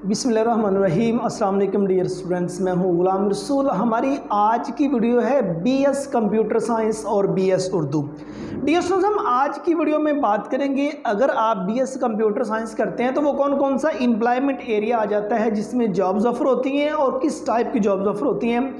बिस्मिल्लाहिर्रहमानिर्रहीम। अस्सलाम वालेकुम डियर स्टूडेंट्स, मैं हूं गुलाम रसूल। हमारी आज की वीडियो है बीएस कंप्यूटर साइंस और बीएस उर्दू। डियर स्टूडेंट्स, हम आज की वीडियो में बात करेंगे अगर आप बीएस कंप्यूटर साइंस करते हैं तो वो कौन कौन सा एम्प्लॉयमेंट एरिया आ जाता है जिसमें जॉब्स ऑफर होती हैं और किस टाइप की जॉब्स ऑफर होती हैं।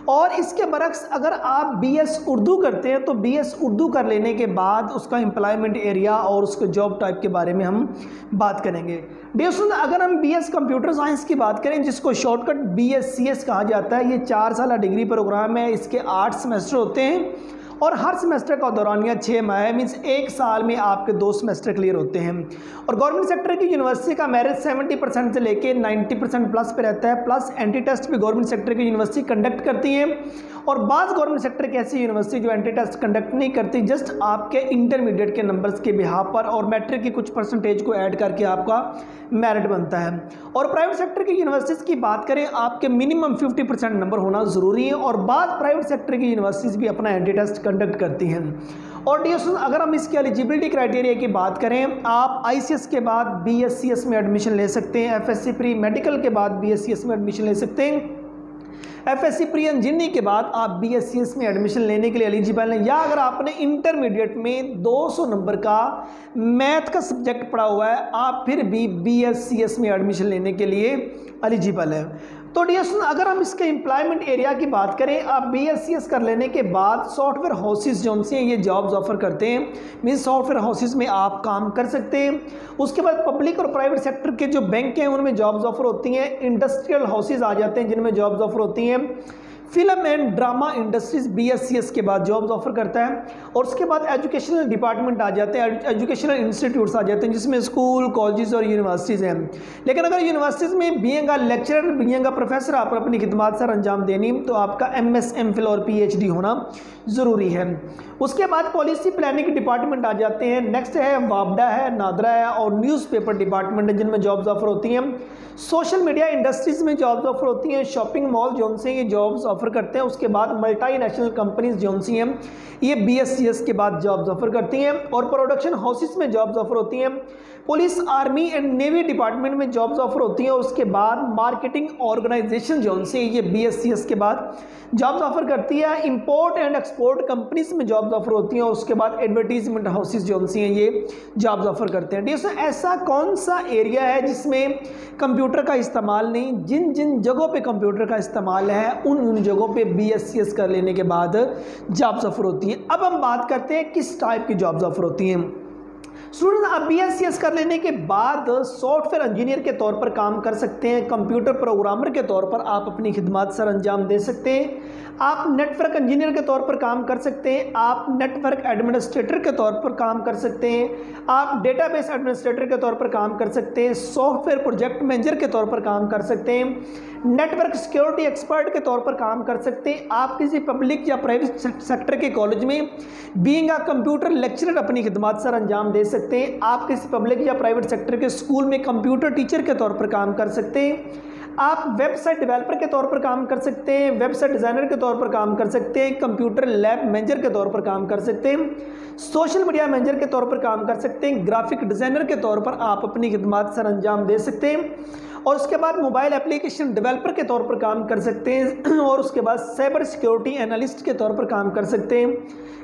और इसके बरक्स अगर आप बीएस उर्दू करते हैं तो बीएस उर्दू कर लेने के बाद उसका एम्प्लॉयमेंट एरिया और उसके जॉब टाइप के बारे में हम बात करेंगे। डियर स्टूडेंट, अगर हम बीएस कंप्यूटर साइंस की बात करें जिसको शॉर्टकट बीएससीएस कहा जाता है, ये 4 साल डिग्री प्रोग्राम है। इसके 8 सेमेस्टर होते हैं और हर सेमेस्टर का दौरानिया 6 माह है, मीन्स 1 साल में आपके 2 सेमेस्टर क्लियर होते हैं। और गवर्नमेंट सेक्टर की यूनिवर्सिटी का मेरिट 70% से लेके 90% प्लस पे रहता है। प्लस एंटी टेस्ट भी गवर्नमेंट सेक्टर की यूनिवर्सिटी कंडक्ट करती है और बाज़ गवर्नमेंट सेक्टर की ऐसी यूनिवर्सिटी जो एंटी टेस्ट कंडक्ट नहीं करती, जस्ट आपके इंटरमीडिएट के नंबर्स के बिहाफ पर और मैट्रिक की कुछ परसेंटेज को ऐड करके आपका मेरिट बनता है। और प्राइवेट सेक्टर की यूनिवर्सिटीज़ की बात करें, आपके मिनिमम 50% नंबर होना ज़रूरी है और बाद प्राइवेट सेक्टर की यूनिवर्सिटीज़ भी अपना एंटी टेस्ट कंडक्ट करती हैं। और डियर स्टूडेंट, अगर हम इसके एलिजिबिलिटी क्राइटेरिया की बात करें, आप आईसीएस के बाद बीएससीएस में एडमिशन ले सकते हैं, एफएससी प्री मेडिकल के बाद बीएससीएस में एडमिशन ले सकते हैं, एफएससी प्री इंजीनियरिंग के बाद आप बीएससीएस में एडमिशन लेने के लिए एलिजिबल हैं। या अगर आपने इंटरमीडिएट में 200 नंबर का मैथ का सब्जेक्ट पढ़ा हुआ है, आप फिर भी बीएससीएस में एडमिशन लेने के लिए एलिजिबल है। तो डियर स्टूडेंट, अगर हम इसके एम्प्लॉयमेंट एरिया की बात करें, आप बीएससीएस कर लेने के बाद सॉफ्टवेयर हाउसेस जो से ये जॉब्स ऑफर करते हैं, मीन्स सॉफ्टवेयर हाउसेस में आप काम कर सकते हैं। उसके बाद पब्लिक और प्राइवेट सेक्टर के जो बैंक हैं उनमें जॉब्स ऑफर होती हैं। इंडस्ट्रियल हाउसेज आ जाते हैं जिनमें जॉब्स ऑफर होती हैं। Film and drama industries BSCS के बाद जॉब्स ऑफर करता है। और उसके बाद एजुकेशनल डिपार्टमेंट आ जाते हैं, एजुकेशनल इंस्टीट्यूट्स आ जाते हैं जिसमें स्कूल, कॉलेजेस और यूनिवर्सिटीज़ हैं। लेकिन अगर यूनिवर्सिटीज़ में being a lecturer, being a professor आप अपनी खिदमत सर अंजाम देनी तो आपका एमएस, एमफिल और पीएचडी होना ज़रूरी है। उसके बाद पॉलिसी प्लानिंग डिपार्टमेंट आ जाते हैं। नेक्स्ट है वापडा है, नादरा है और न्यूज़पेपर डिपार्टमेंट है जिनमें जॉब्स ऑफर होती हैं। सोशल मीडिया इंडस्ट्रीज़ में जॉब्स ऑफर होती हैं। शॉपिंग मॉल जो से ये जॉब्स ऑफर करते हैं। उसके बाद मल्टीनेशनल कंपनीज जो सी हैं ये बीएससीएस के बाद जॉब्स ऑफर करती हैं। और प्रोडक्शन हाउसेस में जॉब्स ऑफर होती हैं। Police, army and navy department में जॉब्स ऑफर होती हैं। उसके बाद मार्केटिंग ऑर्गेनाइजेशन जो से ये बीएससीएस के बाद जॉब्स ऑफर करती है। इंपोर्ट एंड एक्सपोर्ट कंपनीज में जॉब्स ऑफर होती हैं। और उसके बाद एडवर्टीजमेंट हाउसेस जो सी हैं ये जॉब्स ऑफर करते हैं। डियर, ऐसा कौन सा एरिया है जिसमें कंप्यूटर का इस्तेमाल नहीं? जिन जिन जगहों पे कंप्यूटर का इस्तेमाल है उन जगहों पे बीएससीएस कर लेने के बाद जॉब्स ऑफर होती है। अब हम बात करते हैं किस टाइप की जॉब्स ऑफर होती हैं। स्टूडेंट, आप बीएससीएस कर लेने के बाद सॉफ्टवेयर इंजीनियर के तौर पर काम कर सकते हैं। कंप्यूटर प्रोग्रामर के तौर पर आप अपनी खिदमत सर अंजाम दे सकते हैं। आप नेटवर्क इंजीनियर के तौर पर काम कर सकते हैं। आप नेटवर्क एडमिनिस्ट्रेटर के तौर पर काम कर सकते हैं। आप डेटाबेस एडमिनिस्ट्रेटर के तौर पर काम कर सकते हैं। सॉफ्टवेयर प्रोजेक्ट मैनेजर के तौर पर काम कर सकते हैं। नेटवर्क सिक्योरिटी एक्सपर्ट के तौर पर काम कर सकते हैं। आप किसी पब्लिक या प्राइवेट सेक्टर के कॉलेज में बीइंग अ कंप्यूटर लेक्चरर अपनी खिदमत सर अंजाम दे सकते हैं। आप किसी पब्लिक या प्राइवेट सेक्टर के स्कूल में कंप्यूटर टीचर के तौर पर काम कर सकते हैं। आप वेबसाइट डेवलपर के तौर पर काम कर सकते हैं। वेबसाइट डिज़ाइनर के तौर पर काम कर सकते हैं। कंप्यूटर लैब मैनेजर के तौर पर काम कर सकते हैं। सोशल मीडिया मैनेजर के तौर पर काम कर सकते हैं। ग्राफिक डिज़ाइनर के तौर पर आप अपनी खिदमत सर अंजाम दे सकते हैं। और उसके बाद मोबाइल एप्लीकेशन डेवलपर के तौर पर काम कर सकते हैं। और उसके बाद साइबर सिक्योरिटी एनालिस्ट के तौर पर काम कर सकते हैं।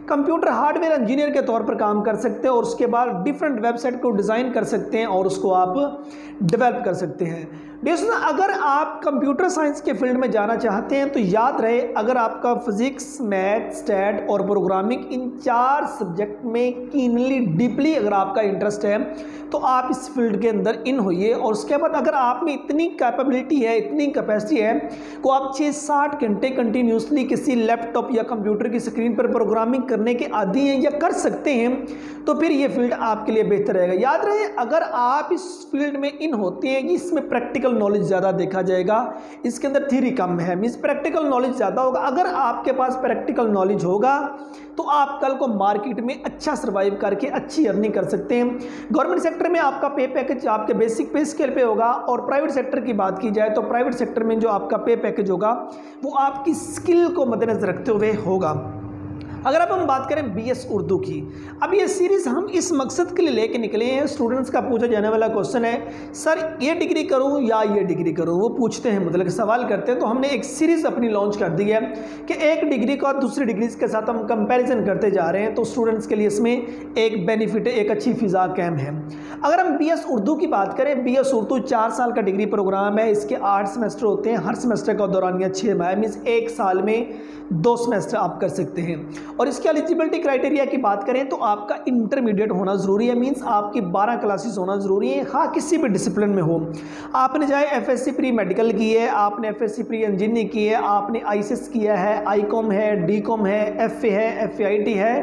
कंप्यूटर हार्डवेयर इंजीनियर के तौर पर काम कर सकते हैं। और उसके बाद डिफरेंट वेबसाइट को डिज़ाइन कर सकते हैं और उसको आप डेवलप कर सकते हैं। दोस्तों, अगर आप कंप्यूटर साइंस के फील्ड में जाना चाहते हैं तो याद रहे, अगर आपका फिजिक्स, मैथ, स्टैट और प्रोग्रामिंग इन 4 सब्जेक्ट में कीनली डीपली अगर आपका इंटरेस्ट है तो आप इस फील्ड के अंदर इन होइए। और उसके बाद अगर आप में इतनी कैपेबिलिटी है, इतनी कैपेसिटी है को आप 6-60 घंटे कंटिन्यूसली किसी लैपटॉप या कंप्यूटर की स्क्रीन पर प्रोग्रामिंग करने के आदी हैं या कर सकते हैं तो फिर ये फील्ड आपके लिए बेहतर रहेगा। याद रहे, अगर आप इस फील्ड में इन होते हैं कि इसमें प्रैक्टिकल नॉलेज ज़्यादा देखा जाएगा, इसके अंदर थ्योरी कम है, मीन्स प्रैक्टिकल नॉलेज ज़्यादा होगा। अगर आपके पास प्रैक्टिकल नॉलेज होगा तो आप कल को मार्केट में अच्छा सर्वाइव करके अच्छी अर्निंग कर सकते हैं। गवर्नमेंट सेक्टर में आपका पे पैकेज आपके बेसिक पे स्केल पे होगा। और प्राइवेट सेक्टर की बात की जाए तो प्राइवेट सेक्टर में जो आपका पे पैकेज होगा वो आपकी स्किल को मद्देनजर रखते हुए होगा। अगर अब हम बात करें BS उर्दू की, अब ये सीरीज़ हम इस मकसद के लिए लेके निकले हैं, स्टूडेंट्स का पूछा जाने वाला क्वेश्चन है सर ये डिग्री करूं या ये डिग्री करूं, वो पूछते हैं, मतलब सवाल करते हैं। तो हमने एक सीरीज़ अपनी लॉन्च कर दी है कि एक डिग्री को दूसरी डिग्री के साथ हम कंपैरिजन करते जा रहे हैं, तो स्टूडेंट्स के लिए इसमें एक बेनिफिट है, एक अच्छी फिजा कैम है। अगर हम BS उर्दू की बात करें, BS उर्दू 4 साल का डिग्री प्रोग्राम है, इसके 8 सेमेस्टर होते हैं, हर सेमेस्टर का दौरानिया 6 माह, मीन्स एक साल में 2 सेमेस्टर आप कर सकते हैं। और इसके एलिजिबिलिटी क्राइटेरिया की बात करें तो आपका इंटरमीडिएट होना ज़रूरी है, मींस आपकी 12 क्लासेस होना ज़रूरी है, हाँ किसी भी डिसिप्लिन में हो। आपने चाहे FSC प्री मेडिकल की है, आपने FSC प्री इंजीनियरिंग की है, आपने ICS किया है, ICOM है, DCOM है, FA है, FAIT है,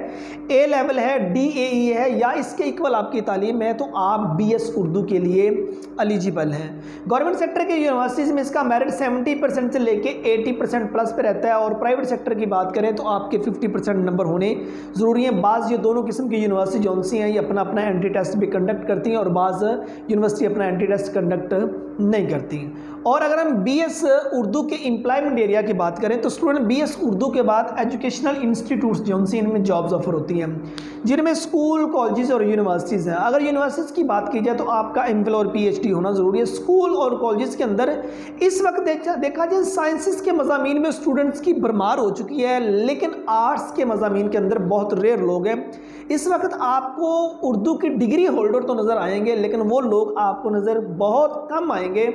A लेवल है, DAE है या इसके इक्वल आपकी तालीम है, तो आप BS उर्दू के लिए एलिजिबल हैं। गवर्नमेंट सेक्टर के यूनिवर्सिटीज़ में इसका मेरिट 70% से लेके 80% प्लस पे रहता है, और प्राइवेट सेक्टर की बात करें तो आपके 50% नंबर होने ज़रूरी है। बाज़ ये दोनों किस्म की यूनिवर्सिटी जौन सी हैं ये अपना अपना एंटी टेस्ट भी कंडक्ट करती हैं, और बाज़ यूनिवर्सिटी अपना एंटी टेस्ट कंडक्ट नहीं करती। और अगर हम BS उर्दू के एम्प्लॉयमेंट एरिया की बात करें तो स्टूडेंट BS उर्दू के बाद एजुकेशनल इंस्टीट्यूट्स जौन सी इनमें जॉब्स ऑफर होती हैं, जिनमें स्कूल, कॉलेजेस और यूनिवर्सिटीज़ हैं। अगर यूनिवर्सिटीज़ की बात की जाए तो आपका MPhil और PhD होना ज़रूरी है। स्कूल और कॉलेजेस के अंदर इस वक्त देखा जाए साइंसिस के मज़ामीन में स्टूडेंट्स की भरमार हो चुकी है, लेकिन आर्ट्स के मज़ामीन के अंदर बहुत रेयर लोग हैं। इस वक्त आपको उर्दू की डिग्री होल्डर तो नज़र आएंगे, लेकिन वो लोग आपको नज़र बहुत कम आएंगे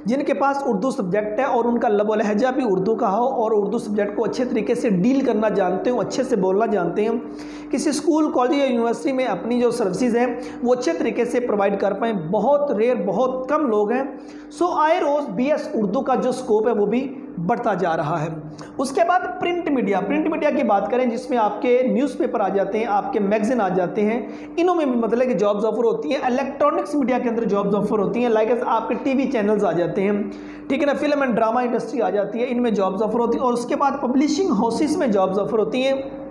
जिनके पास उर्दू सब्जेक्ट है और उनका लब व लहजा भी उर्दू का हो, और उर्दू सब्जेक्ट को अच्छे तरीके से डील करना जानते हो, अच्छे से बोलना जानते हैं, किसी स्कूल, कॉलेज या यूनिवर्सिटी में अपनी जो सर्विसेज हैं वो अच्छे तरीके से प्रोवाइड कर पाएँ। बहुत रेयर, बहुत कम लोग हैं। सो आए रोज़ BS उर्दू का जो स्कोप है वो भी बढ़ता जा रहा है। उसके बाद प्रिंट मीडिया की बात करें, जिसमें आपके न्यूज़पेपर आ जाते हैं, आपके मैगजीन आ जाते हैं, इनों में भी मतलब कि जॉब्स ऑफर होती हैं। इलेक्ट्रॉनिक्स मीडिया के अंदर जॉब्स ऑफर होती हैं, लाइक आपके TV चैनल्स आ जाते हैं, ठीक है ना, फिल्म एंड ड्रामा इंडस्ट्री आ जाती है, इनमें जॉब्स ऑफर होती हैं। और उसके बाद पब्लिशिंग हाउसेस में जॉब्स ऑफर होती हैं,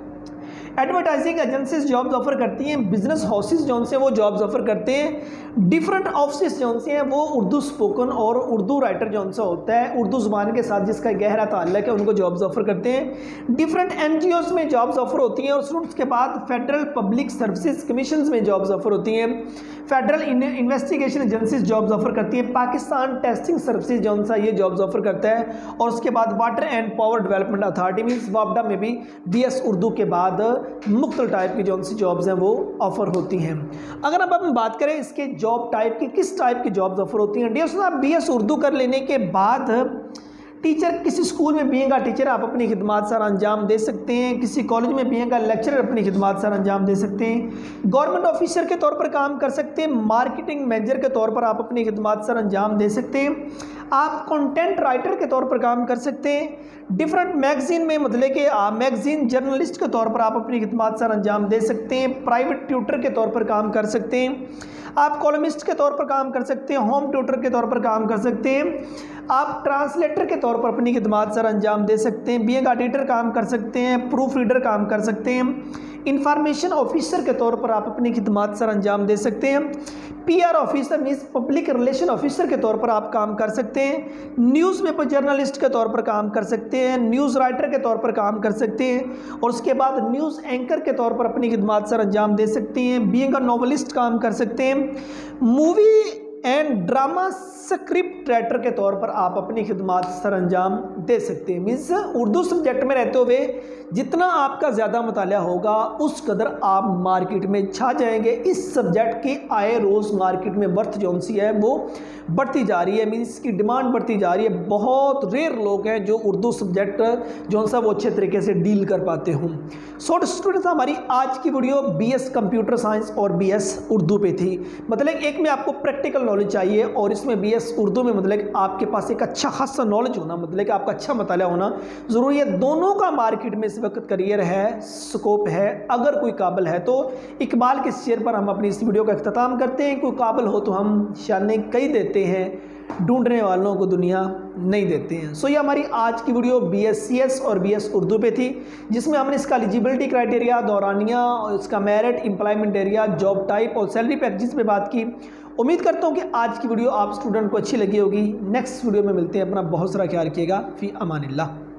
एडवर्टाइजिंग एजेंसीज जॉब्स ऑफर करती हैं, बिजनेस हाउसेस जौन से वो जॉब्स ऑफर करते हैं, डिफरेंट ऑफिस जौन से हैं वो उर्दू स्पोकन और उर्दू राइटर जौन सा होता है, उर्दू ज़ुबान के साथ जिसका गहरा ताल्लुक है, उनको जॉब्स ऑफर करते हैं। डिफरेंट NGOs में जॉब्स ऑफर होती हैं, और उसके बाद फेडरल पब्लिक सर्विसेज कमीशन में जॉब्स ऑफर होती हैं, federal investigation agencies jobs offer करती हैं, पाकिस्तान टेस्टिंग सर्विसेज जौन सा ये जॉब्स ऑफर करता है, और उसके बाद water and power development authority means वापडा में भी BS उर्दू के बाद मुख्तलिफ टाइप की जौन सी जॉब्स हैं वो ऑफर होती हैं। अगर अब हम बात करें इसके जॉब टाइप की, किस टाइप की जॉब्स ऑफर होती हैं, डियर स्टूडेंट, BS उर्दू कर लेने के बाद टीचर, किसी स्कूल में बीइंग टीचर आप अपनी खिदमत सर अंजाम दे सकते हैं, किसी कॉलेज में बीइंग लेक्चरर अपनी खिदमत सर अंजाम दे सकते हैं, गवर्नमेंट ऑफिसर के तौर पर काम कर सकते हैं, मार्केटिंग मैनेजर के तौर पर आप अपनी खिदमत सर अंजाम दे सकते हैं, आप कंटेंट राइटर के तौर पर काम कर सकते हैं, डिफरेंट मैगजीन में मतलब कि मैगजीन जर्नलिस्ट के तौर पर आप अपनी खिदमत सर अंजाम दे सकते हैं, प्राइवेट ट्यूटर के तौर पर काम कर सकते हैं, आप कॉलमिस्ट के तौर पर काम कर सकते हैं, होम ट्यूटर के तौर पर काम कर सकते हैं, आप ट्रांसलेटर के तौर पर अपनी खिदमत सर अंजाम दे सकते हैं, बीइंग एडिटर काम कर सकते हैं, प्रूफ रीडर काम कर सकते हैं, इंफॉर्मेशन ऑफिसर के तौर पर आप अपनी खिदमत सर अंजाम दे सकते हैं, PR officer means public relation officer के तौर पर आप काम कर सकते हैं, न्यूज़पेपर जर्नलिस्ट के तौर पर काम कर सकते हैं, न्यूज़ राइटर के तौर पर काम कर सकते हैं, और उसके बाद न्यूज़ एंकर के तौर पर अपनी खिदमत सर अंजाम दे सकते हैं, बीइंग अ नॉवलिस्ट काम कर सकते हैं, movie and drama script writer के तौर पर आप अपनी खिदमत सर अंजाम दे सकते हैं। मीन्स उर्दू सब्जेक्ट में रहते हुए जितना आपका ज़्यादा मुताला होगा उस कदर आप मार्केट में छा जाएंगे। इस सब्जेक्ट की आए रोज़ मार्केट में वर्थ जौन सी है वो बढ़ती जा रही है, मीन्स इसकी डिमांड बढ़ती जा रही है। बहुत रेयर लोग हैं जो उर्दू सब्जेक्ट जौन सा वो अच्छे तरीके से डील कर पाते हों। सो स्टूडेंट्स, हमारी आज की वीडियो BS कंप्यूटर साइंस और BS उर्दू पे थी। मतलब एक में आपको प्रैक्टिकल नॉलेज चाहिए और इसमें BS उर्दू में मतलब आपके पास एक अच्छा खासा नॉलेज होना, मतलब कि आपका अच्छा मुताला होना ज़रूरी है। दोनों का मार्केट में इस वक्त करियर है, स्कोप है। अगर कोई काबिल है तो इकबाल के शेयर पर हम अपनी इस वीडियो का अख्ताम करते हैं। कोई काबिल हो तो हम शाने कई देते हैं, ढूंढने वालों को दुनिया नहीं देते हैं। सो ये हमारी आज की वीडियो BScs और BS उर्दू पे थी, जिसमें हमने इसका एलिजिबिलिटी क्राइटेरिया, दौरानिया, इसका merit, employment area, job type और सैलरी पैकेजेस पे बात की। उम्मीद करता हूँ कि आज की वीडियो आप स्टूडेंट को अच्छी लगी होगी। नेक्स्ट वीडियो में मिलते हैं। अपना बहुत सारा ख्याल रखिएगा। फी अमानिल्लाह।